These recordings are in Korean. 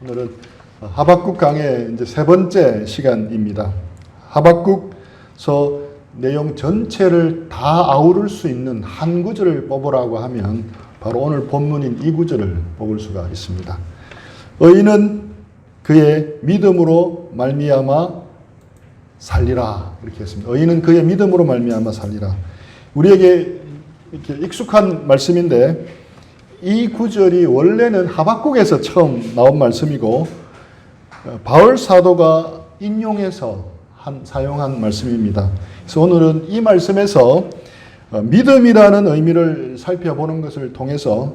오늘은 하박국 강의 이제 세 번째 시간입니다. 하박국서 내용 전체를 다 아우를 수 있는 한 구절을 뽑으라고 하면 바로 오늘 본문인 이 구절을 뽑을 수가 있습니다. 의인은 그의 믿음으로 말미암아 살리라, 이렇게 했습니다. 의인은 그의 믿음으로 말미암아 살리라. 우리에게 이렇게 익숙한 말씀인데 이 구절이 원래는 하박국에서 처음 나온 말씀이고 바울 사도가 인용해서 사용한 말씀입니다. 그래서 오늘은 이 말씀에서 믿음이라는 의미를 살펴보는 것을 통해서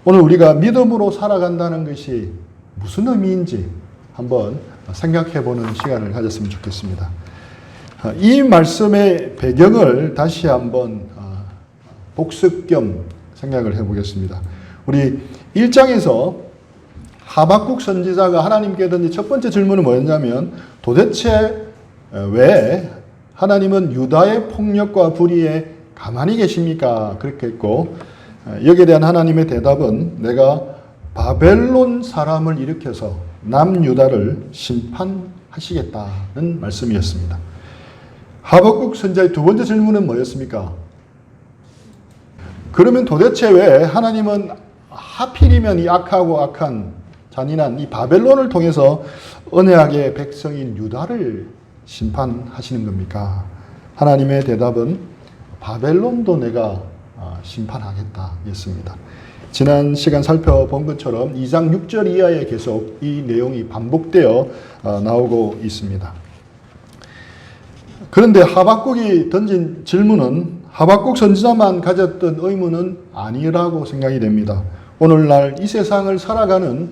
오늘 우리가 믿음으로 살아간다는 것이 무슨 의미인지 한번 생각해보는 시간을 가졌으면 좋겠습니다. 이 말씀의 배경을 다시 한번 복습 겸 생각을 해보겠습니다. 우리 1장에서 하박국 선지자가 하나님께 던진 첫 번째 질문은 뭐였냐면 도대체 왜 하나님은 유다의 폭력과 불의에 가만히 계십니까? 그렇게 했고 여기에 대한 하나님의 대답은 내가 바벨론 사람을 일으켜서 남유다를 심판하시겠다는 말씀이었습니다. 하박국 선지자의 두 번째 질문은 뭐였습니까? 그러면 도대체 왜 하나님은 하필이면 이 악하고 악한 잔인한 이 바벨론을 통해서 언약의 백성인 유다를 심판하시는 겁니까? 하나님의 대답은 바벨론도 내가 심판하겠다 였습니다. 지난 시간 살펴본 것처럼 2장 6절 이하에 계속 이 내용이 반복되어 나오고 있습니다. 그런데 하박국이 던진 질문은 하박국 선지자만 가졌던 의문은 아니라고 생각이 됩니다. 오늘날 이 세상을 살아가는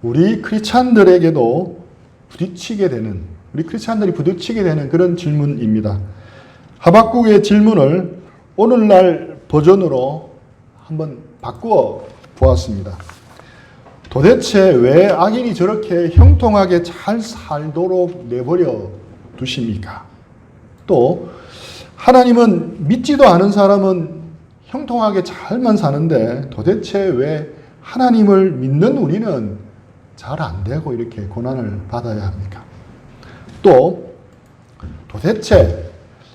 우리 크리스찬들에게도 우리 크리스찬들이 부딪히게 되는 그런 질문입니다. 하박국의 질문을 오늘날 버전으로 한번 바꾸어 보았습니다. 도대체 왜 악인이 저렇게 형통하게 잘 살도록 내버려 두십니까? 또 하나님은 믿지도 않은 사람은 형통하게 잘만 사는데 도대체 왜 하나님을 믿는 우리는 잘 안 되고 이렇게 고난을 받아야 합니까? 또 도대체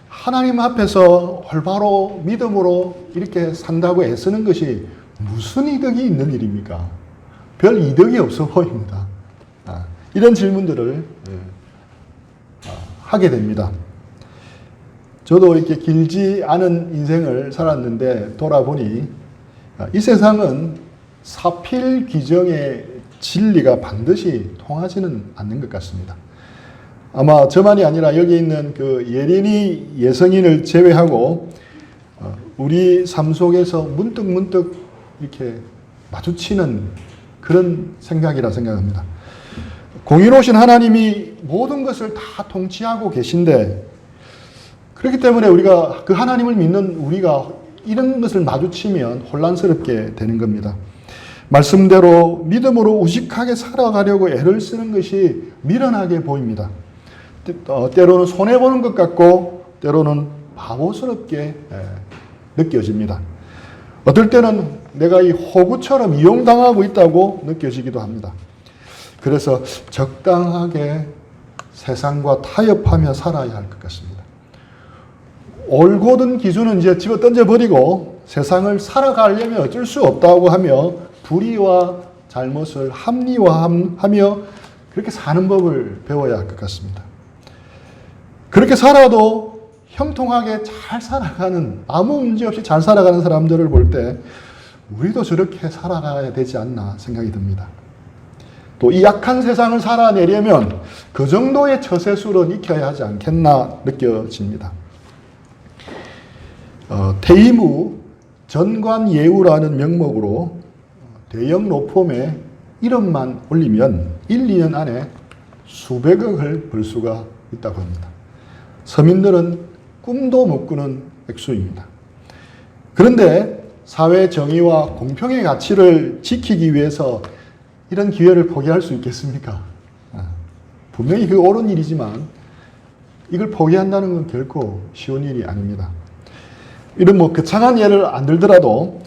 하나님 앞에서 올바로 믿음으로 이렇게 산다고 애쓰는 것이 무슨 이득이 있는 일입니까? 별 이득이 없어 보입니다. 이런 질문들을 하게 됩니다. 저도 이렇게 길지 않은 인생을 살았는데 돌아보니 이 세상은 사필 규정의 진리가 반드시 통하지는 않는 것 같습니다. 아마 저만이 아니라 여기 있는 그 예린이 예성인을 제외하고 우리 삶 속에서 문득 이렇게 마주치는 그런 생각이라 생각합니다. 공의로우신 하나님이 모든 것을 다 통치하고 계신데 그렇기 때문에 우리가 그 하나님을 믿는 우리가 이런 것을 마주치면 혼란스럽게 되는 겁니다. 말씀대로 믿음으로 우직하게 살아가려고 애를 쓰는 것이 미련하게 보입니다. 때로는 손해보는 것 같고 때로는 바보스럽게 느껴집니다. 어떨 때는 내가 이 호구처럼 이용당하고 있다고 느껴지기도 합니다. 그래서 적당하게 세상과 타협하며 살아야 할 것 같습니다. 올곧은 기준은 이제 집어 던져버리고 세상을 살아가려면 어쩔 수 없다고 하며 불의와 잘못을 합리화하며 그렇게 사는 법을 배워야 할 것 같습니다. 그렇게 살아도 형통하게 잘 살아가는, 아무 문제 없이 잘 살아가는 사람들을 볼 때 우리도 저렇게 살아가야 되지 않나 생각이 듭니다. 또 이 약한 세상을 살아내려면 그 정도의 처세술은 익혀야 하지 않겠나 느껴집니다. 퇴임 후 전관예우라는 명목으로 대형 로펌에 이름만 올리면 1, 2년 안에 수백억을 벌 수가 있다고 합니다. 서민들은 꿈도 못 꾸는 액수입니다. 그런데 사회 정의와 공평의 가치를 지키기 위해서 이런 기회를 포기할 수 있겠습니까? 분명히 그 옳은 일이지만 이걸 포기한다는 건 결코 쉬운 일이 아닙니다. 이런 거창한 예를 안 들더라도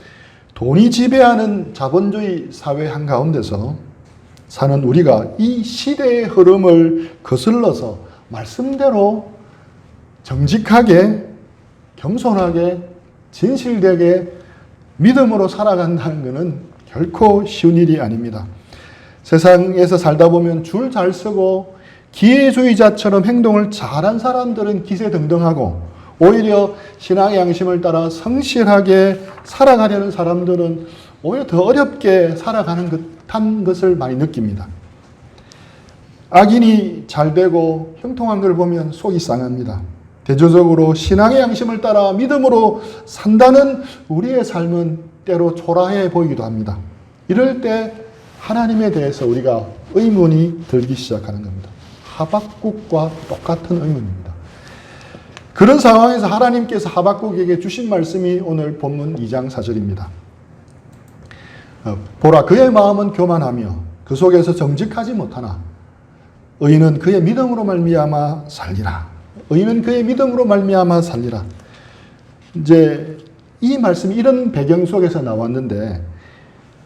돈이 지배하는 자본주의 사회 한가운데서 사는 우리가 이 시대의 흐름을 거슬러서 말씀대로 정직하게, 겸손하게, 진실되게 믿음으로 살아간다는 것은 결코 쉬운 일이 아닙니다. 세상에서 살다 보면 줄 잘 서고 기회주의자처럼 행동을 잘한 사람들은 기세등등하고, 오히려 신앙의 양심을 따라 성실하게 살아가려는 사람들은 오히려 더 어렵게 살아가는 듯한 것을 많이 느낍니다. 악인이 잘 되고 형통한 걸 보면 속이 상합니다. 대조적으로 신앙의 양심을 따라 믿음으로 산다는 우리의 삶은 때로 초라해 보이기도 합니다. 이럴 때 하나님에 대해서 우리가 의문이 들기 시작하는 겁니다. 하박국과 똑같은 의문입니다. 그런 상황에서 하나님께서 하박국에게 주신 말씀이 오늘 본문 2장 4절입니다. 보라, 그의 마음은 교만하며 그 속에서 정직하지 못하나 의인은 그의 믿음으로 말미암아 살리라. 의인은 그의 믿음으로 말미암아 살리라. 이제 이 말씀이 이런 배경 속에서 나왔는데,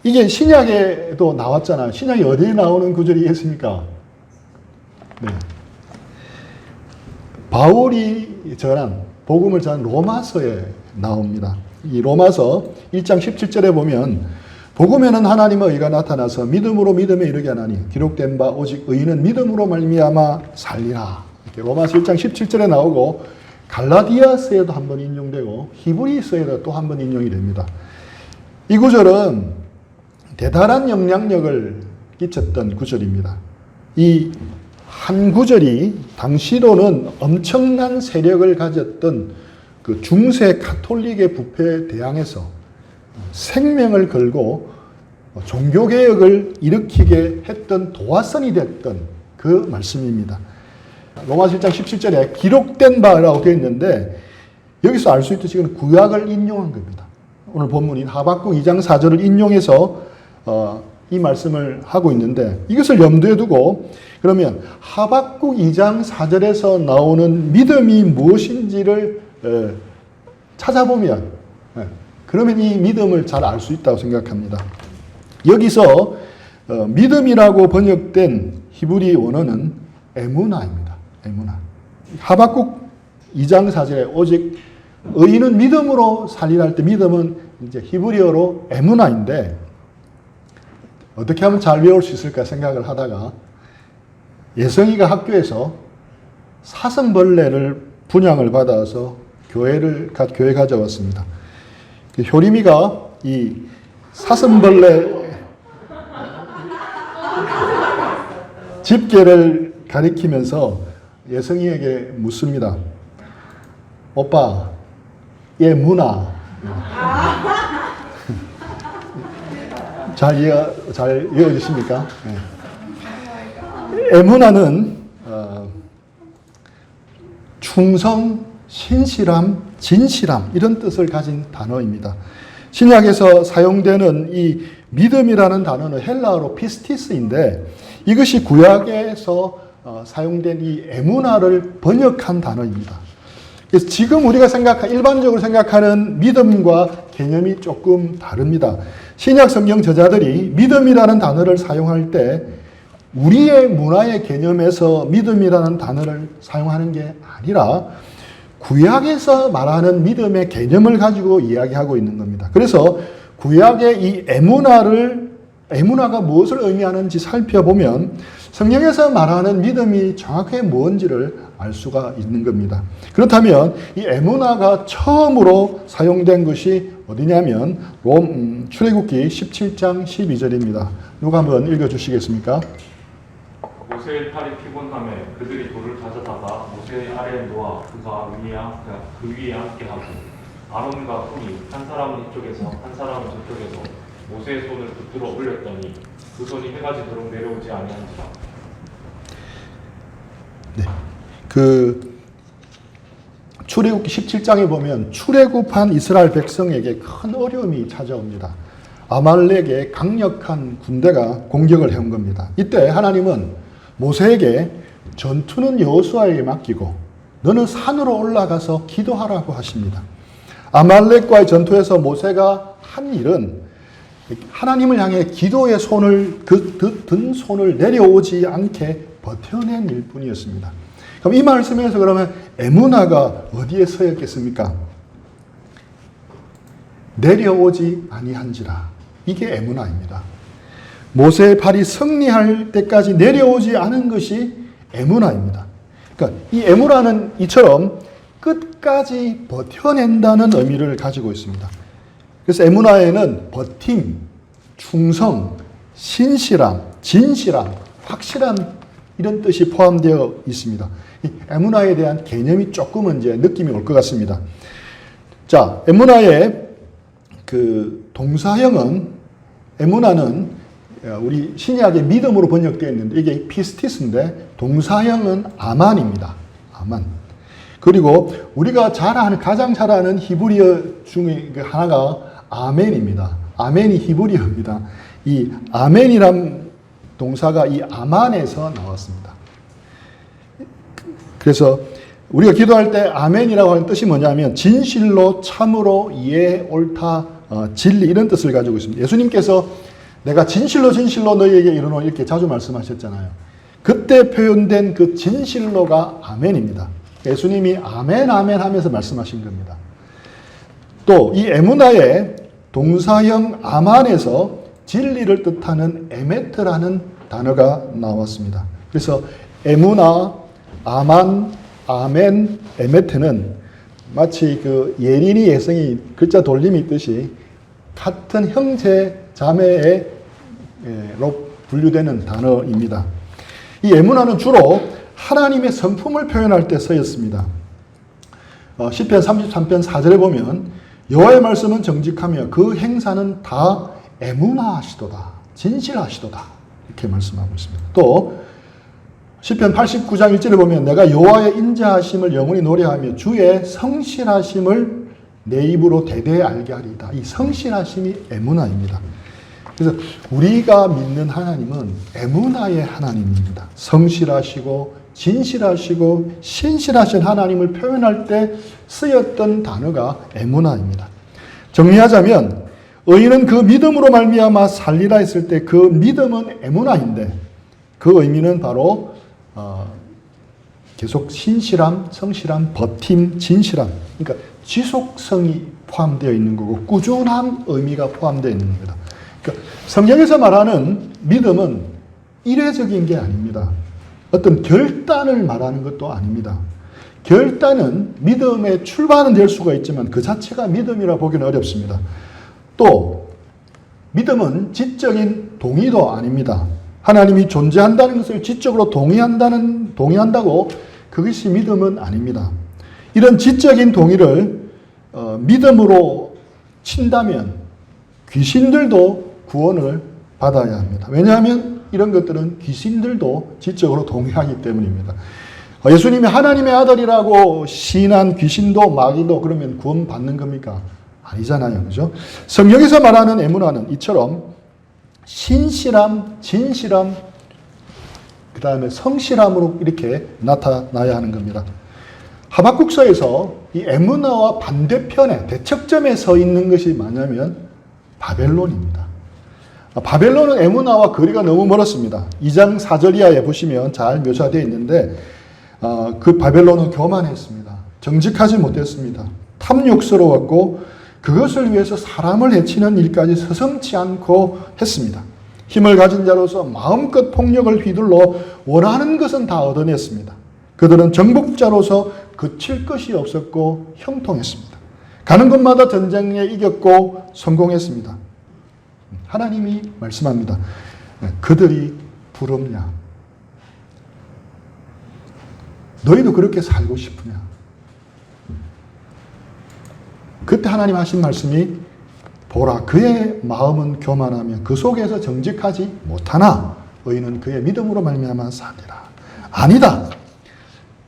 이게 신약에도 나왔잖아요. 신약이 어디에 나오는 구절이 있습니까? 네. 바울이 전한, 복음을 전한 로마서에 나옵니다. 이 로마서 1장 17절에 보면, 복음에는 하나님의 의가 나타나서 믿음으로 믿음에 이르게 하나니 기록된 바 오직 의인은 믿음으로 말미암아 살리라. 이렇게 로마서 1장 17절에 나오고, 갈라디아서에도 한번 인용되고 히브리서에도 또 한번 인용이 됩니다. 이 구절은 대단한 영향력을 끼쳤던 구절입니다. 이 한 구절이 당시로는 엄청난 세력을 가졌던 그 중세 가톨릭의 부패에 대항해서 생명을 걸고 종교개혁을 일으키게 했던 도화선이 됐던 그 말씀입니다. 로마서 1장 17절에 기록된 바라고 되어 있는데, 여기서 알 수 있듯이 이건 구약을 인용한 겁니다. 오늘 본문인 하박국 2장 4절을 인용해서 이 말씀을 하고 있는데, 이것을 염두에 두고 그러면 하박국 2장 4절에서 나오는 믿음이 무엇인지를 찾아보면, 그러면 이 믿음을 잘 알 수 있다고 생각합니다. 여기서 믿음이라고 번역된 히브리 원어는 에무나입니다. 에무나. 하박국 2장 4절에 오직 의인은 믿음으로 살리라 할 때, 믿음은 이제 히브리어로 에무나인데, 어떻게 하면 잘 외울 수 있을까 생각을 하다가 예성이가 학교에서 사슴벌레를 분양을 받아서 교회에 가져왔습니다. 효림이가 이 사슴벌레 집게를 가리키면서 예성이에게 묻습니다. 오빠, 얘 무나. 잘 이해되십니까? 네. 에무나는 충성, 신실함, 진실함 이런 뜻을 가진 단어입니다. 신약에서 사용되는 이 믿음이라는 단어는 헬라어로 피스티스인데, 이것이 구약에서 사용된 이 에무나를 번역한 단어입니다. 그래서 지금 우리가 일반적으로 생각하는 믿음과 개념이 조금 다릅니다. 신약 성경 저자들이 믿음이라는 단어를 사용할 때 우리의 문화의 개념에서 믿음이라는 단어를 사용하는 게 아니라 구약에서 말하는 믿음의 개념을 가지고 이야기하고 있는 겁니다. 그래서 구약의 이 에무나가 무엇을 의미하는지 살펴보면 성경에서 말하는 믿음이 정확하게 뭔지를 알 수가 있는 겁니다. 그렇다면 이 에무나가 처음으로 사용된 것이 어디냐면 출애굽기 17장 12절입니다. 누가 한번 읽어주시겠습니까? 모세의 팔이 피곤함에 그들이 돌을 가져다가 모세의 아래에 놓아 그 위에 앉게 하고, 아론과 훌이 한 사람은 이쪽에서 한 사람은 저쪽에서 모세의 손을 붙들어 올렸더니 그 손이 해가 지도록 내려오지 아니한지라. 네. 출애굽기 17장에 보면 출애굽한 이스라엘 백성에게 큰 어려움이 찾아옵니다. 아말렉의 강력한 군대가 공격을 해온 겁니다. 이때 하나님은 모세에게 전투는 여호수아에게 맡기고 너는 산으로 올라가서 기도하라고 하십니다. 아말렉과의 전투에서 모세가 한 일은 하나님을 향해 기도의 손을 든 손을 내려오지 않게 버텨낸 일뿐이었습니다. 그럼 이 말씀에서 그러면 에무나가 어디에 서였겠습니까? 내려오지 아니한지라. 이게 에무나입니다. 모세의 팔이 승리할 때까지 내려오지 않은 것이 에무나입니다. 그러니까 이 에무나는 이처럼 끝까지 버텨낸다는 의미를 가지고 있습니다. 그래서 에무나에는 버팀, 충성, 신실함, 진실함, 확실함 이런 뜻이 포함되어 있습니다. 이 에무나에 대한 개념이 조금은 이제 느낌이 올 것 같습니다. 자, 에무나의 그 동사형은 에무나는 우리 신약의 믿음으로 번역되어 있는데 이게 피스티스인데 동사형은 아만입니다. 아만. 그리고 우리가 가장 잘 아는 히브리어 중에 하나가 아멘입니다. 아멘이 히브리어입니다. 이 아멘이란 동사가 이 아만에서 나왔습니다. 그래서 우리가 기도할 때 아멘이라고 하는 뜻이 뭐냐면 진실로, 참으로, 이해, 옳다, 진리 이런 뜻을 가지고 있습니다. 예수님께서 내가 진실로 너희에게 이르노 이렇게 자주 말씀하셨잖아요. 그때 표현된 그 진실로가 아멘입니다. 예수님이 아멘 아멘 하면서 말씀하신 겁니다. 또 이 에무나의 동사형 아만에서 진리를 뜻하는 에메트라는 단어가 나왔습니다. 그래서 에무나, 아만, 아멘, 에메트는 마치 그 예린이 예성이 글자 돌림이 있듯이 같은 형제 자매로 분류되는 단어입니다. 이 에무나는 주로 하나님의 성품을 표현할 때 쓰였습니다. 시편 33편 4절에 보면 여호와의 말씀은 정직하며 그 행사는 다 에무나하시도다. 진실하시도다. 이렇게 말씀하고 있습니다. 또 시편 89장 1절에 보면 내가 여호와의 인자하심을 영원히 노래하며 주의 성실하심을 내 입으로 대대히 알게 하리이다. 이 성실하심이 에무나입니다. 그래서 우리가 믿는 하나님은 에무나의 하나님입니다. 성실하시고 진실하시고 신실하신 하나님을 표현할 때 쓰였던 단어가 에무나입니다. 정리하자면 의인은 그 믿음으로 말미암아 살리라 했을 때 그 믿음은 에무나인데 그 의미는 바로 계속 신실함, 성실함, 버팀, 진실함 그러니까 지속성이 포함되어 있는 거고 꾸준한 의미가 포함되어 있는 겁니다. 그러니까 성경에서 말하는 믿음은 일회적인 게 아닙니다. 어떤 결단을 말하는 것도 아닙니다. 결단은 믿음의 출발은 될 수가 있지만 그 자체가 믿음이라 보기는 어렵습니다. 또 믿음은 지적인 동의도 아닙니다. 하나님이 존재한다는 것을 지적으로 동의한다고 그것이 믿음은 아닙니다. 이런 지적인 동의를 믿음으로 친다면 귀신들도 구원을 받아야 합니다. 왜냐하면 이런 것들은 귀신들도 지적으로 동의하기 때문입니다. 예수님이 하나님의 아들이라고 시인한 귀신도 마귀도 그러면 구원받는 겁니까? 아니잖아요. 그죠? 성경에서 말하는 에무나는 이처럼 신실함, 진실함, 그 다음에 성실함으로 이렇게 나타나야 하는 겁니다. 하박국서에서 이 에무나와 반대편에 대척점에 서 있는 것이 뭐냐면 바벨론입니다. 바벨론은 에무나와 거리가 너무 멀었습니다. 2장 4절 이하에 보시면 잘 묘사되어 있는데 그 바벨론은 교만했습니다. 정직하지 못했습니다. 탐욕스러웠고 그것을 위해서 사람을 해치는 일까지 서슴지 않고 했습니다. 힘을 가진 자로서 마음껏 폭력을 휘둘러 원하는 것은 다 얻어냈습니다. 그들은 정복자로서 그칠 것이 없었고 형통했습니다. 가는 곳마다 전쟁에 이겼고 성공했습니다. 하나님이 말씀합니다. 그들이 부럽냐? 너희도 그렇게 살고 싶으냐? 그때 하나님 하신 말씀이 보라 그의 마음은 교만하며 그 속에서 정직하지 못하나 의인은 그의 믿음으로 말미암아 살리라. 아니다.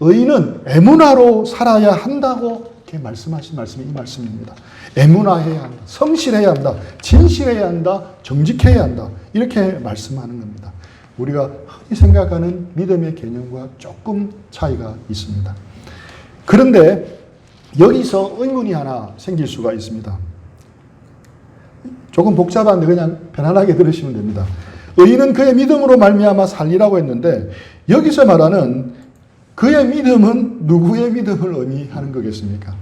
의인은 에무나로 살아야 한다고 이렇게 말씀하신 말씀이 이 말씀입니다. 에무나해야 한다. 성실해야 한다. 진실해야 한다. 정직해야 한다. 이렇게 말씀하는 겁니다. 우리가 흔히 생각하는 믿음의 개념과 조금 차이가 있습니다. 그런데 여기서 의문이 하나 생길 수가 있습니다. 조금 복잡한데 그냥 편안하게 들으시면 됩니다. 의인은 그의 믿음으로 말미암아 살리라고 했는데 여기서 말하는 그의 믿음은 누구의 믿음을 의미하는 거겠습니까?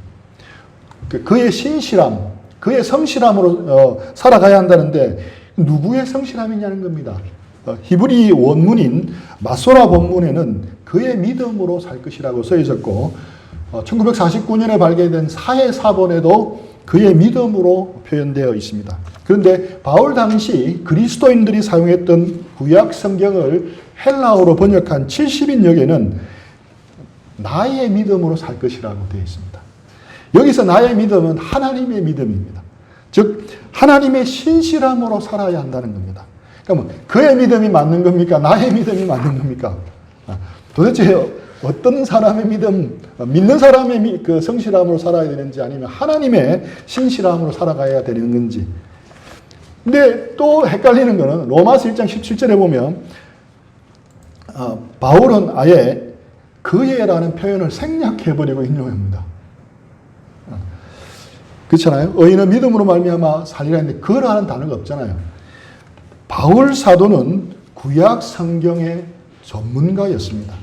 그의 신실함, 그의 성실함으로 살아가야 한다는데 누구의 성실함이냐는 겁니다. 히브리 원문인 마소라 본문에는 그의 믿음으로 살 것이라고 써 있었고 1949년에 발견된 사해사본에도 그의 믿음으로 표현되어 있습니다. 그런데 바울 당시 그리스도인들이 사용했던 구약 성경을 헬라어로 번역한 70인역에는 나의 믿음으로 살 것이라고 되어 있습니다. 여기서 나의 믿음은 하나님의 믿음입니다. 즉 하나님의 신실함으로 살아야 한다는 겁니다. 그러면 그의 믿음이 맞는 겁니까? 나의 믿음이 맞는 겁니까? 도대체 어떤 사람의 믿음, 믿는 사람의 그 성실함으로 살아야 되는지 아니면 하나님의 신실함으로 살아가야 되는 건지. 근데 또 헷갈리는 거는 로마서 1장 17절에 보면 바울은 아예 그의라는 표현을 생략해버리고 인용합니다. 그렇잖아요. 의인은 믿음으로 말미암아 살리라 했는데 그라는 단어가 없잖아요. 바울 사도는 구약 성경의 전문가였습니다.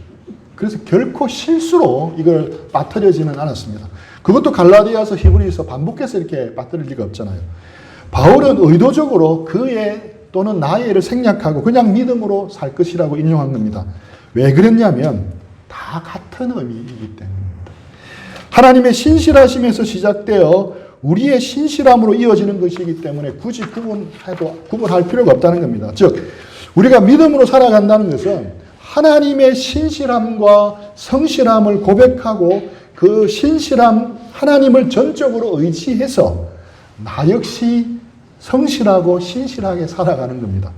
그래서 결코 실수로 이걸 빠뜨리지는 않았습니다. 그것도 갈라디아서 히브리서 반복해서 이렇게 빠뜨릴 리가 없잖아요. 바울은 의도적으로 그의 또는 나의를 생략하고 그냥 믿음으로 살 것이라고 인용한 겁니다. 왜 그랬냐면 다 같은 의미이기 때문입니다. 하나님의 신실하심에서 시작되어 우리의 신실함으로 이어지는 것이기 때문에 굳이 구분할 필요가 없다는 겁니다. 즉 우리가 믿음으로 살아간다는 것은 하나님의 신실함과 성실함을 고백하고 그 신실함 하나님을 전적으로 의지해서 나 역시 성실하고 신실하게 살아가는 겁니다.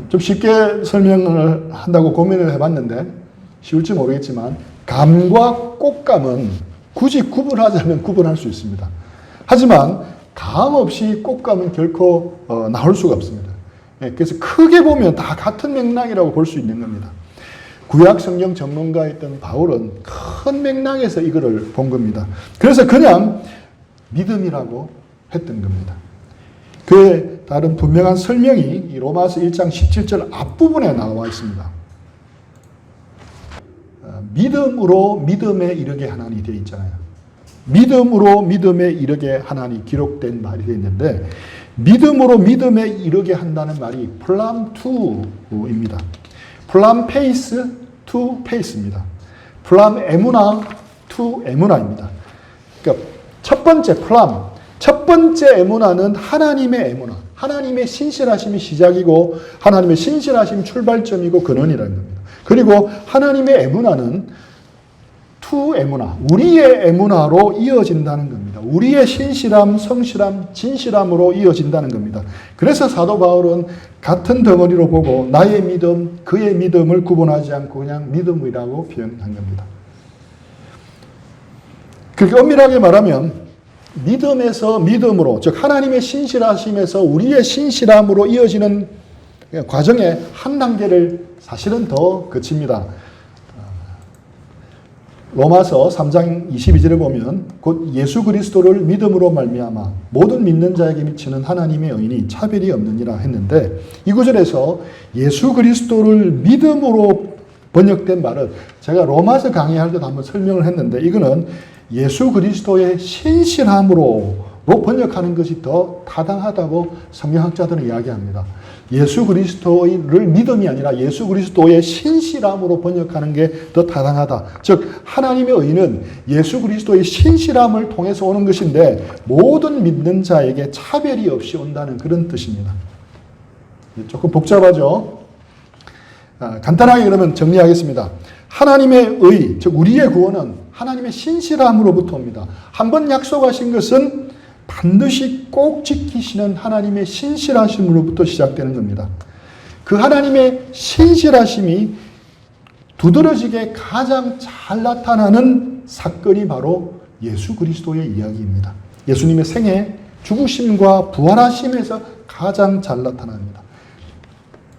좀 쉽게 설명을 한다고 고민을 해봤는데 쉬울지 모르겠지만 감과 꽃감은 굳이 구분하자면 구분할 수 있습니다. 하지만 감 없이 꽃감은 결코 나올 수가 없습니다. 그래서 크게 보면 다 같은 맥락이라고 볼 수 있는 겁니다. 구약 성경 전문가였던 바울은 큰 맥락에서 이거를 본 겁니다. 그래서 그냥 믿음이라고 했던 겁니다. 그에 따른 분명한 설명이 이 로마서 1장 17절 앞부분에 나와 있습니다. 믿음으로 믿음에 이르게 하나니 되어 있잖아요. 믿음으로 믿음에 이르게 하나니 기록된 말이 되어 있는데 믿음으로 믿음에 이르게 한다는 말이 플람 투입니다. 플람 페이스 투 페이스입니다. 플람 에무나 투 에무나입니다. 그러니까 첫 번째 플람, 첫 번째 에무나는 하나님의 에무나, 하나님의 신실하심이 시작이고 하나님의 신실하심이 출발점이고 근원이라는 겁니다. 그리고 하나님의 에무나는 투 에무나, 우리의 에무나로 이어진다는 겁니다. 우리의 신실함, 성실함, 진실함으로 이어진다는 겁니다. 그래서 사도 바울은 같은 덩어리로 보고 나의 믿음, 그의 믿음을 구분하지 않고 그냥 믿음이라고 표현한 겁니다. 그렇게 엄밀하게 말하면 믿음에서 믿음으로, 즉 하나님의 신실하심에서 우리의 신실함으로 이어지는 과정의 한 단계를 사실은 더 거칩니다. 로마서 3장 22절에 보면 곧 예수 그리스도를 믿음으로 말미암아 모든 믿는 자에게 미치는 하나님의 의인이 차별이 없느니라 했는데 이 구절에서 예수 그리스도를 믿음으로 번역된 말은 제가 로마서 강의할 때도 한번 설명을 했는데 이거는 예수 그리스도의 신실함으로 번역하는 것이 더 타당하다고 성경학자들은 이야기합니다. 예수 그리스도를 믿음이 아니라 예수 그리스도의 신실함으로 번역하는 게 더 타당하다. 즉 하나님의 의는 예수 그리스도의 신실함을 통해서 오는 것인데 모든 믿는 자에게 차별이 없이 온다는 그런 뜻입니다. 조금 복잡하죠? 간단하게 그러면 정리하겠습니다. 하나님의 의, 즉 우리의 구원은 하나님의 신실함으로부터 옵니다. 한번 약속하신 것은 반드시 꼭 지키시는 하나님의 신실하심으로부터 시작되는 겁니다. 그 하나님의 신실하심이 두드러지게 가장 잘 나타나는 사건이 바로 예수 그리스도의 이야기입니다. 예수님의 생애, 죽으심과 부활하심에서 가장 잘 나타납니다.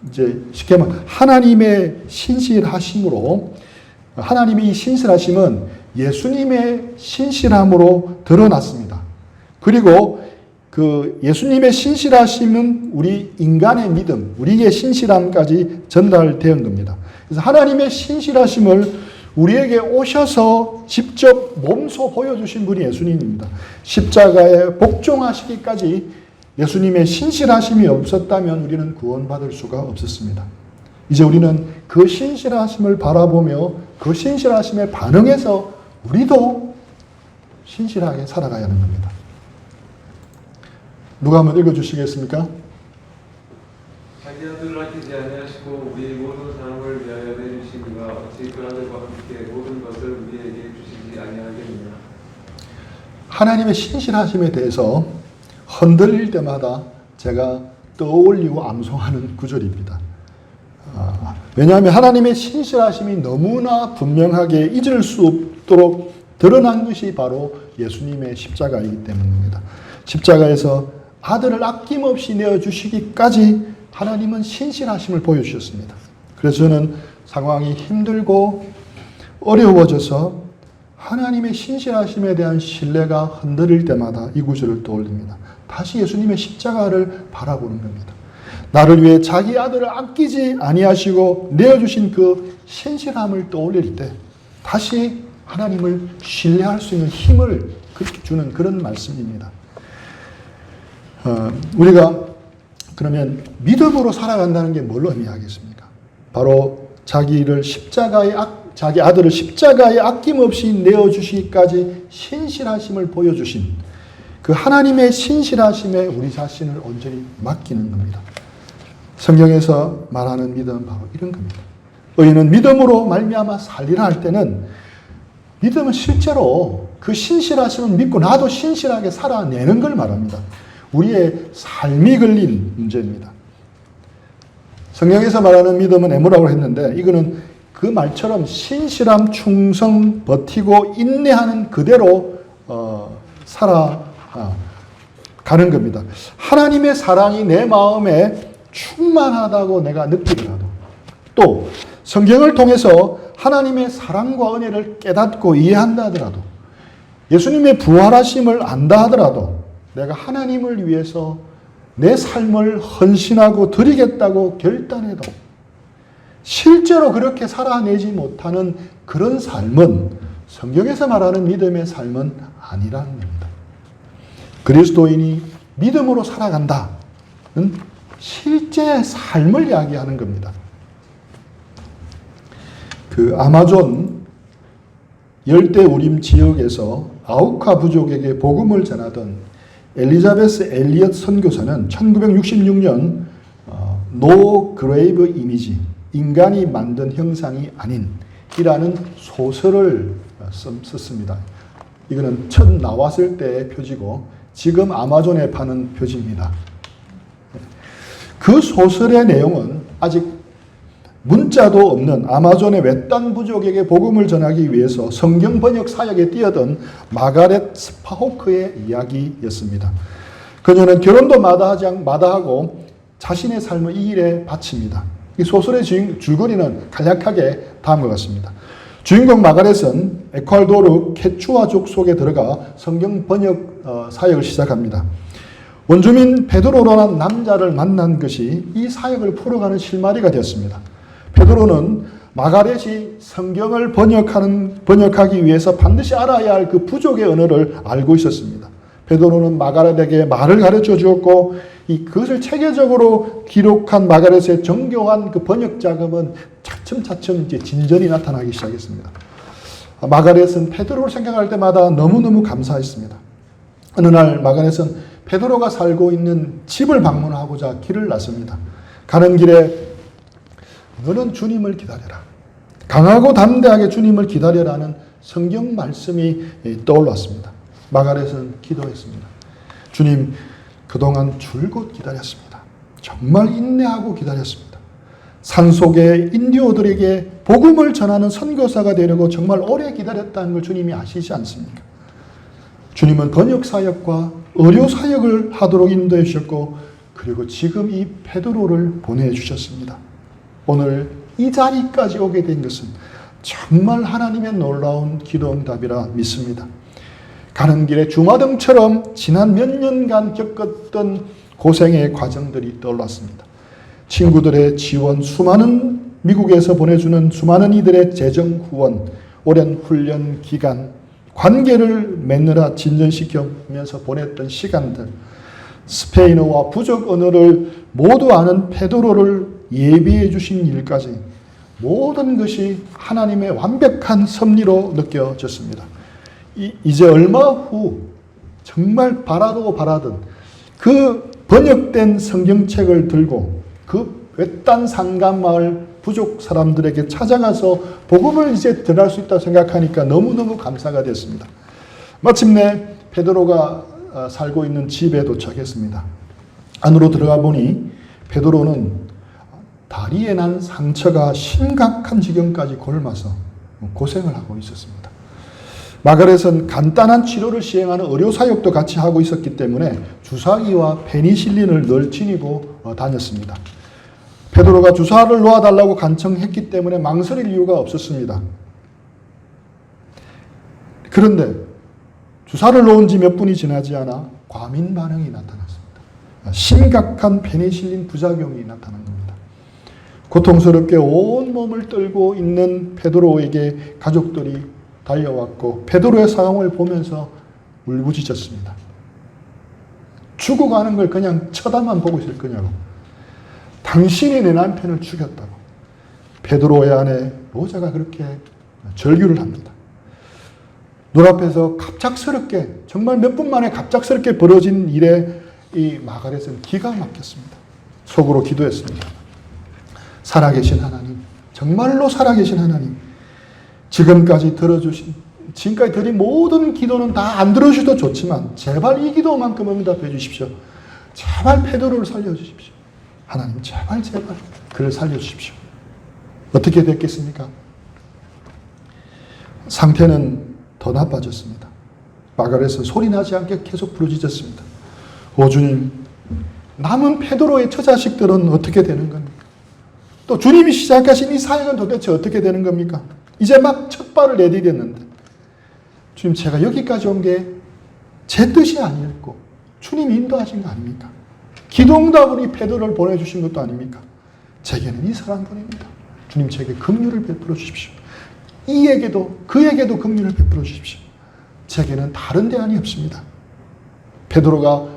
이제 쉽게 말하면 하나님의 신실하심으로 하나님의 이 신실하심은 예수님의 신실함으로 드러났습니다. 그리고 그 예수님의 신실하심은 우리 인간의 믿음, 우리의 신실함까지 전달되는 겁니다. 그래서 하나님의 신실하심을 우리에게 오셔서 직접 몸소 보여주신 분이 예수님입니다. 십자가에 복종하시기까지 예수님의 신실하심이 없었다면 우리는 구원받을 수가 없었습니다. 이제 우리는 그 신실하심을 바라보며 그 신실하심에 반응해서 우리도 신실하게 살아가야 하는 겁니다. 누가 한번 읽어주시겠습니까? 자기 아들을 아끼지 아니하시고 우리 모든 사람을 위하여 내주신 그가 어찌 그 아들과 함께 모든 것을 우리에게 주시지 아니하겠느냐. 하나님의 신실하심에 대해서 흔들릴 때마다 제가 떠올리고 암송하는 구절입니다. 왜냐하면 하나님의 신실하심이 너무나 분명하게 잊을 수 없도록 드러난 것이 바로 예수님의 십자가이기 때문입니다. 십자가에서 아들을 아낌없이 내어주시기까지 하나님은 신실하심을 보여주셨습니다. 그래서 저는 상황이 힘들고 어려워져서 하나님의 신실하심에 대한 신뢰가 흔들릴 때마다 이 구절을 떠올립니다. 다시 예수님의 십자가를 바라보는 겁니다. 나를 위해 자기 아들을 아끼지 아니하시고 내어주신 그 신실함을 떠올릴 때 다시 하나님을 신뢰할 수 있는 힘을 그렇게 주는 그런 말씀입니다. 우리가 그러면 믿음으로 살아간다는 게 뭘 의미하겠습니까? 바로 자기 아들을 십자가에 아낌없이 내어주시기까지 신실하심을 보여주신 그 하나님의 신실하심에 우리 자신을 온전히 맡기는 겁니다. 성경에서 말하는 믿음은 바로 이런 겁니다. 의인은 믿음으로 말미암아 살리라 할 때는 믿음은 실제로 그 신실하심을 믿고 나도 신실하게 살아내는 걸 말합니다. 우리의 삶이 걸린 문제입니다. 성경에서 말하는 믿음은 애무라고 했는데 이거는 그 말처럼 신실함, 충성, 버티고 인내하는 그대로 살아가는 겁니다. 하나님의 사랑이 내 마음에 충만하다고 내가 느끼더라도 또 성경을 통해서 하나님의 사랑과 은혜를 깨닫고 이해한다 하더라도 예수님의 부활하심을 안다 하더라도 내가 하나님을 위해서 내 삶을 헌신하고 드리겠다고 결단해도 실제로 그렇게 살아내지 못하는 그런 삶은 성경에서 말하는 믿음의 삶은 아니라는 겁니다. 그리스도인이 믿음으로 살아간다는 실제 삶을 이야기하는 겁니다. 그 아마존 열대우림 지역에서 아우카 부족에게 복음을 전하던 엘리자베스 엘리엇 선교사는 1966년 노 그레이브 이미지, 인간이 만든 형상이 아닌 이라는 소설을 썼습니다. 이거는 첫 나왔을 때의 표지고 지금 아마존에 파는 표지입니다. 그 소설의 내용은 아직 문자도 없는 아마존의 외딴 부족에게 복음을 전하기 위해서 성경 번역 사역에 뛰어든 마가렛 스파호크의 이야기였습니다. 그녀는 결혼도 마다하고 자신의 삶을 이 일에 바칩니다. 이 소설의 줄거리는 간략하게 다음과 같습니다. 주인공 마가렛은 에콰도르 케추아족 속에 들어가 성경 번역 사역을 시작합니다. 원주민 베드로라는 남자를 만난 것이 이 사역을 풀어가는 실마리가 되었습니다. 베드로는 마가렛이 성경을 번역하기 위해서 반드시 알아야 할 그 부족의 언어를 알고 있었습니다. 베드로는 마가렛에게 말을 가르쳐 주었고 그것을 체계적으로 기록한 마가렛의 정교한 그 번역 작업은 차츰차츰 이제 진전이 나타나기 시작했습니다. 마가렛은 베드로를 생각할 때마다 너무너무 감사했습니다. 어느 날 마가렛은 베드로가 살고 있는 집을 방문하고자 길을 났습니다. 가는 길에 너는 주님을 기다려라. 강하고 담대하게 주님을 기다려라는 성경 말씀이 떠올랐습니다. 마가렛은 기도했습니다. 주님, 그동안 줄곧 기다렸습니다. 정말 인내하고 기다렸습니다. 산속의 인디오들에게 복음을 전하는 선교사가 되려고 정말 오래 기다렸다는 걸 주님이 아시지 않습니까? 주님은 번역 사역과 의료 사역을 하도록 인도해 주셨고 그리고 지금 이 베드로를 보내주셨습니다. 오늘 이 자리까지 오게 된 것은 정말 하나님의 놀라운 기도 응답이라 믿습니다. 가는 길에 주마등처럼 지난 몇 년간 겪었던 고생의 과정들이 떠올랐습니다. 친구들의 지원, 미국에서 보내주는 수많은 이들의 재정 후원, 오랜 훈련 기간, 관계를 맺느라 진전시켜면서 보냈던 시간들, 스페인어와 부족 언어를 모두 아는 베드로를 예비해 주신 일까지 모든 것이 하나님의 완벽한 섭리로 느껴졌습니다. 이제 얼마 후 정말 바라던 그 번역된 성경책을 들고 그 외딴 산간마을 부족 사람들에게 찾아가서 복음을 이제 전할 수 있다고 생각하니까 너무너무 감사가 됐습니다. 마침내 베드로가 살고 있는 집에 도착했습니다. 안으로 들어가 보니 베드로는 다리에 난 상처가 심각한 지경까지 골마서 고생을 하고 있었습니다. 마가렛은 간단한 치료를 시행하는 의료사역도 같이 하고 있었기 때문에 주사기와 페니실린을 늘 지니고 다녔습니다. 베드로가 주사를 놓아달라고 간청했기 때문에 망설일 이유가 없었습니다. 그런데 주사를 놓은 지 몇 분이 지나지 않아 과민 반응이 나타났습니다. 심각한 페니실린 부작용이 나타난 겁니다. 고통스럽게 온 몸을 떨고 있는 베드로에게 가족들이 달려왔고 베드로의 상황을 보면서 울부짖었습니다. 죽어가는 걸 그냥 쳐다만 보고 있을 거냐고. 당신이 내 남편을 죽였다고. 베드로의 아내 로자가 그렇게 절규를 합니다. 눈앞에서 갑작스럽게 정말 몇 분 만에 갑작스럽게 벌어진 일에 이 마가렛은 기가 막혔습니다. 속으로 기도했습니다. 살아계신 하나님, 정말로 살아계신 하나님, 지금까지 드린 모든 기도는 다 안 들어주셔도 좋지만 제발 이 기도만큼 응답해 주십시오. 제발 베드로를 살려주십시오. 하나님 제발 그를 살려주십시오. 어떻게 됐겠습니까? 상태는 더 나빠졌습니다. 마가렛은 소리나지 않게 계속 부르짖었습니다. 오 주님, 남은 베드로의 처자식들은 어떻게 되는 겁니까? 또 주님이 시작하신 이 사역은 도대체 어떻게 되는 겁니까? 이제 막 첫 발을 내디뎠는데 주님, 제가 여기까지 온 게 제 뜻이 아니었고 주님이 인도하신 거 아닙니까? 기도응답으로 이 베드로를 보내주신 것도 아닙니까? 제게는 이 사람뿐입니다. 주님, 제게 긍휼을 베풀어 주십시오. 그에게도 긍휼을 베풀어 주십시오. 제게는 다른 대안이 없습니다. 베드로가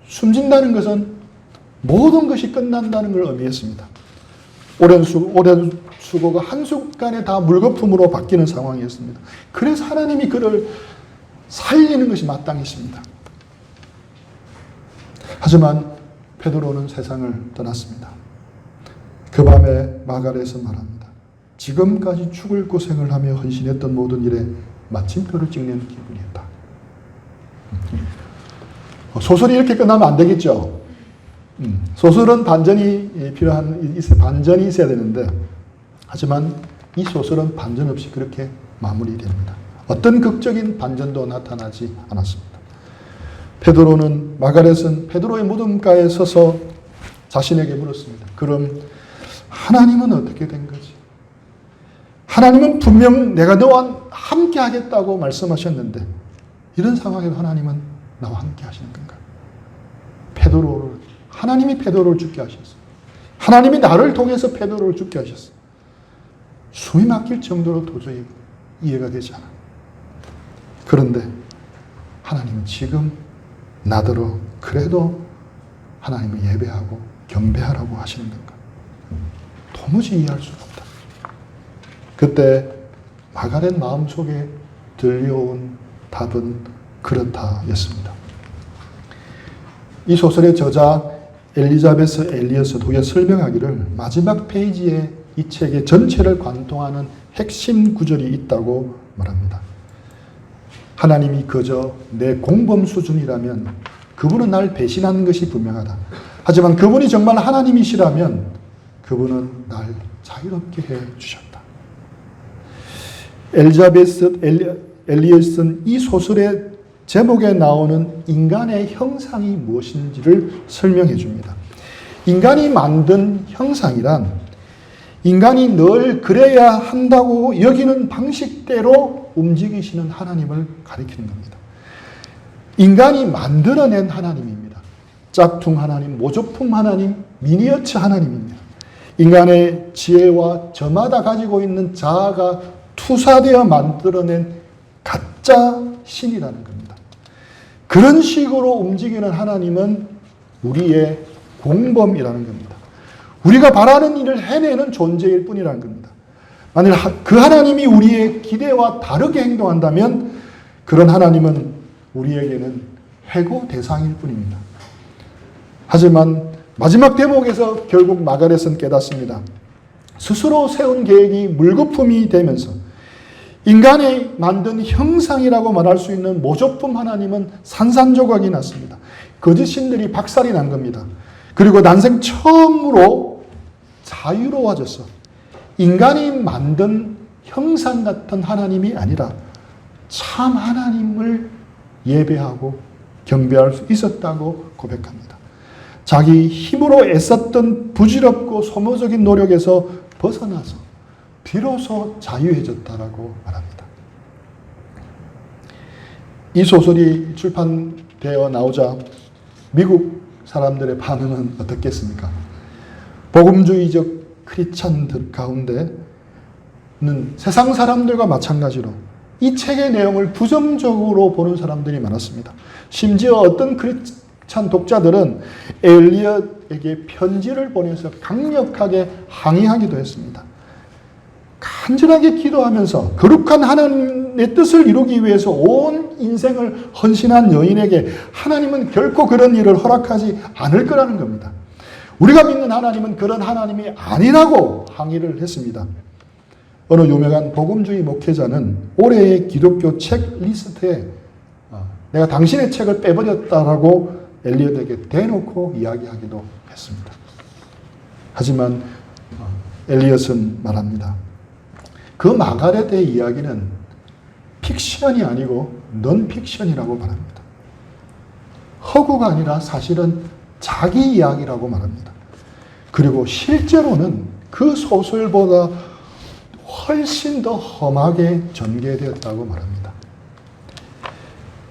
숨진다는 것은 모든 것이 끝난다는 걸 의미했습니다. 오랜 수고가 한순간에 다 물거품으로 바뀌는 상황이었습니다. 그래서 하나님이 그를 살리는 것이 마땅했습니다. 하지만 베드로는 세상을 떠났습니다. 그 밤에 마가렛은 말합니다. 지금까지 죽을 고생을 하며 헌신했던 모든 일에 마침표를 찍는 기분이었다. 소설이 이렇게 끝나면 안 되겠죠. 소설은 반전이 있어야 되는데, 하지만 이 소설은 반전 없이 그렇게 마무리됩니다. 어떤 극적인 반전도 나타나지 않았습니다. 마가렛은 베드로의 무덤가에 서서 자신에게 물었습니다. 그럼 하나님은 어떻게 된 거지? 하나님은 분명 내가 너와 함께 하겠다고 말씀하셨는데 이런 상황에서 하나님은 나와 함께 하시는 건가? 하나님이 베드로를 죽게 하셨어. 하나님이 나를 통해서 베드로를 죽게 하셨어. 숨이 막힐 정도로 도저히 이해가 되지 않아. 그런데 하나님은 지금 나더러 그래도 하나님을 예배하고 경배하라고 하시는 건가? 도무지 이해할 수가 없다. 그때 마가렛 마음속에 들려온 답은 그렇다였습니다. 이 소설의 저자 엘리자베스 엘리엇은 후에 설명하기를 마지막 페이지에 이 책의 전체를 관통하는 핵심 구절이 있다고 말합니다. 하나님이 그저 내 공범 수준이라면 그분은 날 배신한 것이 분명하다. 하지만 그분이 정말 하나님이시라면 그분은 날 자유롭게 해주셨다. 엘리자베스 엘리엇은 이 소설의 제목에 나오는 인간의 형상이 무엇인지를 설명해 줍니다. 인간이 만든 형상이란 인간이 늘 그래야 한다고 여기는 방식대로 움직이시는 하나님을 가리키는 겁니다. 인간이 만들어낸 하나님입니다. 짝퉁 하나님, 모조품 하나님, 미니어처 하나님입니다. 인간의 지혜와 저마다 가지고 있는 자아가 투사되어 만들어낸 가짜 신이라는 겁니다. 그런 식으로 움직이는 하나님은 우리의 공범이라는 겁니다. 우리가 바라는 일을 해내는 존재일 뿐이라는 겁니다. 만일 그 하나님이 우리의 기대와 다르게 행동한다면 그런 하나님은 우리에게는 해고 대상일 뿐입니다. 하지만 마지막 대목에서 결국 마가렛은 깨닫습니다. 스스로 세운 계획이 물거품이 되면서 인간이 만든 형상이라고 말할 수 있는 모조품 하나님은 산산조각이 났습니다. 거짓 신들이 박살이 난 겁니다. 그리고 난생 처음으로 자유로워져서 인간이 만든 형상 같은 하나님이 아니라 참 하나님을 예배하고 경배할 수 있었다고 고백합니다. 자기 힘으로 애썼던 부질없고 소모적인 노력에서 벗어나서 비로소 자유해졌다라고 말합니다. 이 소설이 출판되어 나오자 미국 사람들의 반응은 어떻겠습니까? 복음주의적 크리스찬들 가운데는 세상 사람들과 마찬가지로 이 책의 내용을 부정적으로 보는 사람들이 많았습니다. 심지어 어떤 크리스찬 독자들은 엘리엇에게 편지를 보내서 강력하게 항의하기도 했습니다. 간절하게 기도하면서 거룩한 하나님의 뜻을 이루기 위해서 온 인생을 헌신한 여인에게 하나님은 결코 그런 일을 허락하지 않을 거라는 겁니다. 우리가 믿는 하나님은 그런 하나님이 아니라고 항의를 했습니다. 어느 유명한 복음주의 목회자는 올해의 기독교 책 리스트에 내가 당신의 책을 빼버렸다라고 엘리엇에게 대놓고 이야기하기도 했습니다. 하지만 엘리엇은 말합니다. 그 마가렛의 이야기는 픽션이 아니고 넌픽션이라고 말합니다. 허구가 아니라 사실은 자기 이야기라고 말합니다. 그리고 실제로는 그 소설보다 훨씬 더 험하게 전개되었다고 말합니다.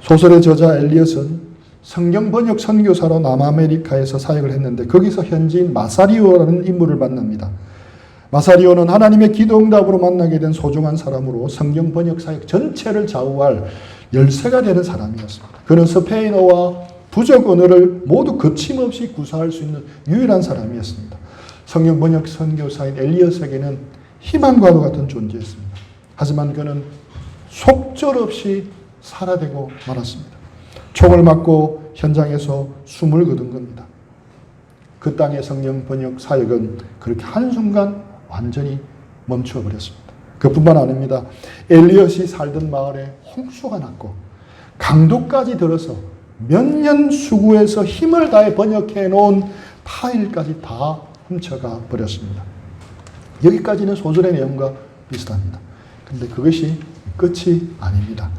소설의 저자 엘리엇은 성경 번역 선교사로 남아메리카에서 사역을 했는데 거기서 현지인 마사리오라는 인물을 만납니다. 마사리오는 하나님의 기도 응답으로 만나게 된 소중한 사람으로 성경 번역 사역 전체를 좌우할 열쇠가 되는 사람이었습니다. 그는 스페인어와 부족 언어를 모두 거침없이 구사할 수 있는 유일한 사람이었습니다. 성경 번역 선교사인 엘리엇에게는 희망과도 같은 존재였습니다. 하지만 그는 속절없이 살아되고 말았습니다. 총을 맞고 현장에서 숨을 거둔 겁니다. 그 땅의 성경 번역 사역은 그렇게 한순간 완전히 멈춰버렸습니다. 그뿐만 아닙니다. 엘리엇이 살던 마을에 홍수가 났고 강도까지 들어서 몇 년 수고해서 힘을 다해 번역해 놓은 파일까지 다 훔쳐가 버렸습니다. 여기까지는 소설의 내용과 비슷합니다. 그런데 그것이 끝이 아닙니다.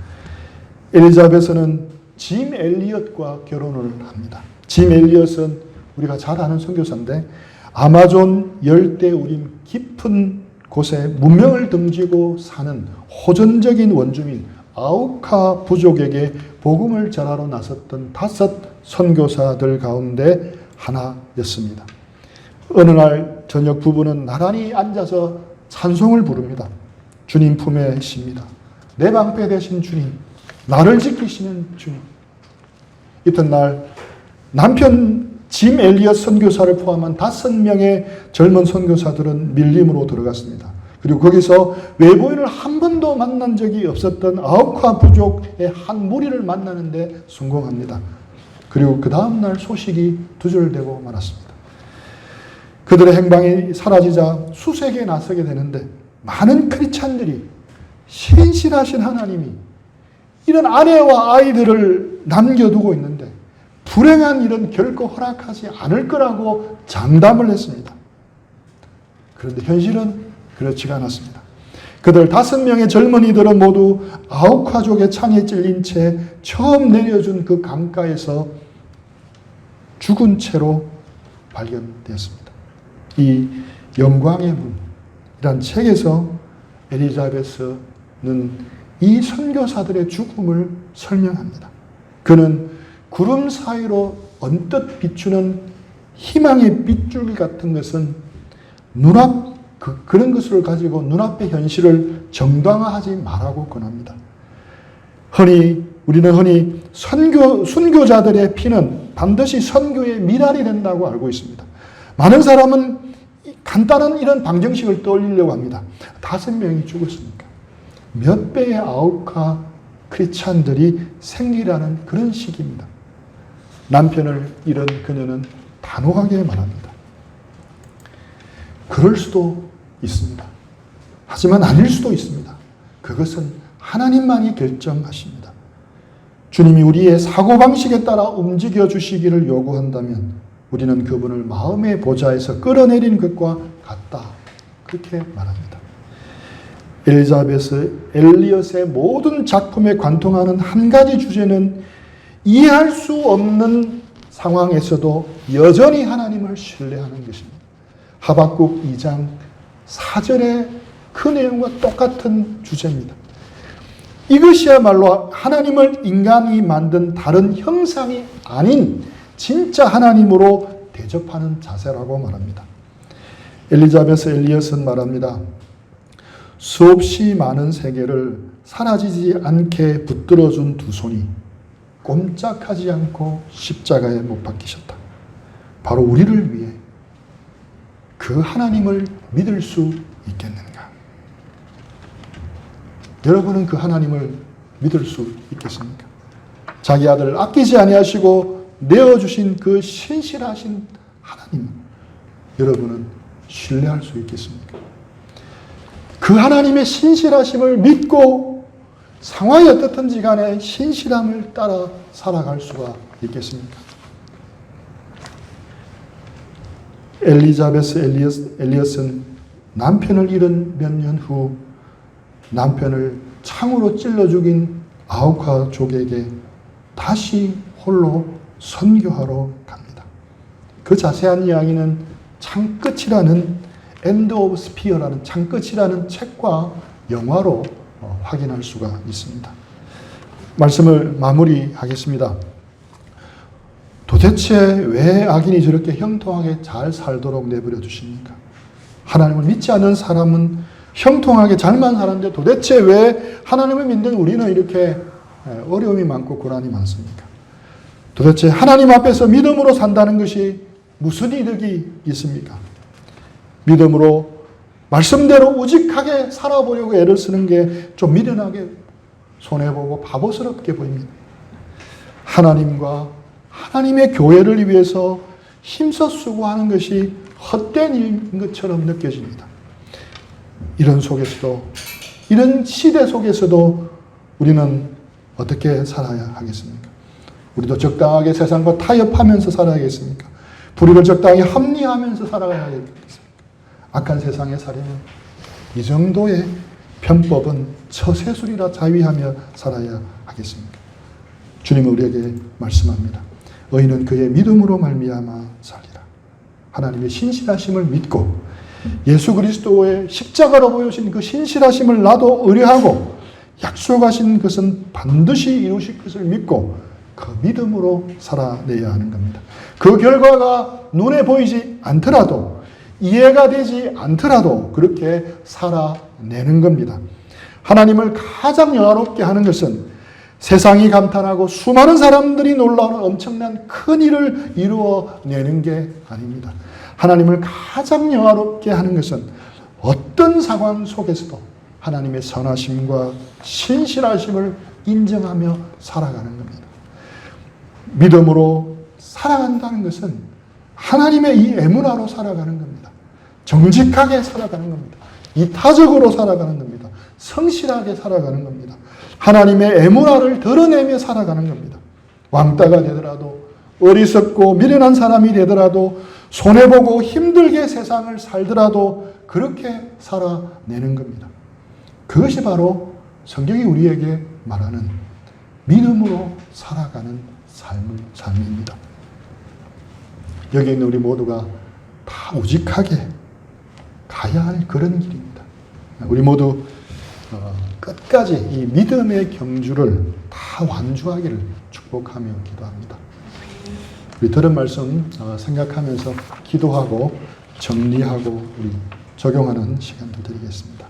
엘리자베스는 짐 엘리엇과 결혼을 합니다. 짐 엘리엇은 우리가 잘 아는 선교사인데 아마존 열대우림 깊은 곳에 문명을 등지고 사는 호전적인 원주민 아우카 부족에게 복음을 전하러 나섰던 5 선교사들 가운데 하나였습니다. 어느 날 저녁 부부는 나란히 앉아서 찬송을 부릅니다. 주님 품에 쉽니다. 내 방패 되신 주님, 나를 지키시는 주님. 이튿날 남편 짐 엘리엇 선교사를 포함한 5명의 젊은 선교사들은 밀림으로 들어갔습니다. 그리고 거기서 외부인을 한 번도 만난 적이 없었던 아우카 부족의 한 무리를 만나는데 성공합니다. 그리고 그 다음날 소식이 두절되고 말았습니다. 그들의 행방이 사라지자 수색에 나서게 되는데 많은 크리스찬들이 신실하신 하나님이 이런 아내와 아이들을 남겨두고 있는데 불행한 일은 결코 허락하지 않을 거라고 장담을 했습니다. 그런데 현실은 그렇지가 않았습니다. 그들 5명의 젊은이들은 모두 아우카족의 창에 찔린 채 처음 내려준 그 강가에서 죽은 채로 발견되었습니다. 이 영광의 문이란 책에서 엘리자베스는 이 선교사들의 죽음을 설명합니다. 그는 구름 사이로 언뜻 비추는 희망의 빗줄 같은 것은 그런 것을 가지고 눈앞의 현실을 정당화하지 말라고 권합니다. 우리는 흔히 순교자들의 피는 반드시 선교의 미랄이 된다고 알고 있습니다. 많은 사람은 간단한 이런 방정식을 떠올리려고 합니다. 5명이 죽었으니까 몇 배의 아우카 크리스찬들이 생기라는 그런 식입니다. 남편을 잃은 그녀는 단호하게 말합니다. 그럴 수도 있습니다. 하지만 아닐 수도 있습니다. 그것은 하나님만이 결정하십니다. 주님이 우리의 사고방식에 따라 움직여 주시기를 요구한다면 우리는 그분을 마음의 보좌에서 끌어내린 것과 같다. 그렇게 말합니다. 엘리자베스 엘리엇의 모든 작품에 관통하는 한 가지 주제는 이해할 수 없는 상황에서도 여전히 하나님을 신뢰하는 것입니다. 하박국 2장 4절의 그 내용과 똑같은 주제입니다. 이것이야말로 하나님을 인간이 만든 다른 형상이 아닌 진짜 하나님으로 대접하는 자세라고 말합니다. 엘리자베스 엘리엇은 말합니다. 수없이 많은 세계를 사라지지 않게 붙들어준 두 손이 꼼짝하지 않고 십자가에 못 박히셨다. 바로 우리를 위해 그 하나님을 믿을 수 있겠는가? 여러분은 그 하나님을 믿을 수 있겠습니까? 자기 아들을 아끼지 아니하시고 내어주신 그 신실하신 하나님, 여러분은 신뢰할 수 있겠습니까? 그 하나님의 신실하심을 믿고 상황이 어떻든지 간에 신실함을 따라 살아갈 수가 있겠습니까? 엘리자베스 엘리엇은 남편을 잃은 몇 년 후 남편을 창으로 찔러 죽인 아우카족에게 다시 홀로 선교하러 갑니다. 그 자세한 이야기는 창끝이라는 엔드 오브 스피어라는 창끝이라는 책과 영화로 확인할 수가 있습니다. 말씀을 마무리하겠습니다. 도대체 왜 악인이 저렇게 형통하게 잘 살도록 내버려 두십니까? 하나님을 믿지 않는 사람은 형통하게 잘만 사는데 도대체 왜 하나님을 믿는 우리는 이렇게 어려움이 많고 고난이 많습니까? 도대체 하나님 앞에서 믿음으로 산다는 것이 무슨 이득이 있습니까? 믿음으로 말씀대로 우직하게 살아보려고 애를 쓰는 게 좀 미련하게 손해보고 바보스럽게 보입니다. 하나님과 하나님의 교회를 위해서 힘써 수고하는 것이 헛된 일인 것처럼 느껴집니다. 이런 속에서도, 이런 시대 속에서도 우리는 어떻게 살아야 하겠습니까? 우리도 적당하게 세상과 타협하면서 살아야겠습니까? 불의를 적당히 합리하면서 살아가야겠습니까? 악한 세상에 살려면 이 정도의 편법은 처세술이라 자위하며 살아야 하겠습니까? 주님은 우리에게 말씀합니다. 너희는 그의 믿음으로 말미암아 살리라. 하나님의 신실하심을 믿고 예수 그리스도의 십자가로 보여주신 그 신실하심을 나도 의뢰하고 약속하신 것은 반드시 이루실 것을 믿고 그 믿음으로 살아내야 하는 겁니다. 그 결과가 눈에 보이지 않더라도 이해가 되지 않더라도 그렇게 살아내는 겁니다. 하나님을 가장 영화롭게 하는 것은 세상이 감탄하고 수많은 사람들이 놀라는 엄청난 큰 일을 이루어내는 게 아닙니다. 하나님을 가장 영화롭게 하는 것은 어떤 상황 속에서도 하나님의 선하심과 신실하심을 인정하며 살아가는 겁니다. 믿음으로 살아간다는 것은 하나님의 이 에무나로 살아가는 겁니다. 정직하게 살아가는 겁니다. 이타적으로 살아가는 겁니다. 성실하게 살아가는 겁니다. 하나님의 에무나를 드러내며 살아가는 겁니다. 왕따가 되더라도 어리석고 미련한 사람이 되더라도 손해보고 힘들게 세상을 살더라도 그렇게 살아내는 겁니다. 그것이 바로 성경이 우리에게 말하는 믿음으로 살아가는 삶입니다. 여기 있는 우리 모두가 다 우직하게 가야 할 그런 길입니다. 우리 모두 끝까지 이 믿음의 경주를 다 완주하기를 축복하며 기도합니다. 우리 들은 말씀 생각하면서 기도하고 정리하고 우리 적용하는 시간도 드리겠습니다.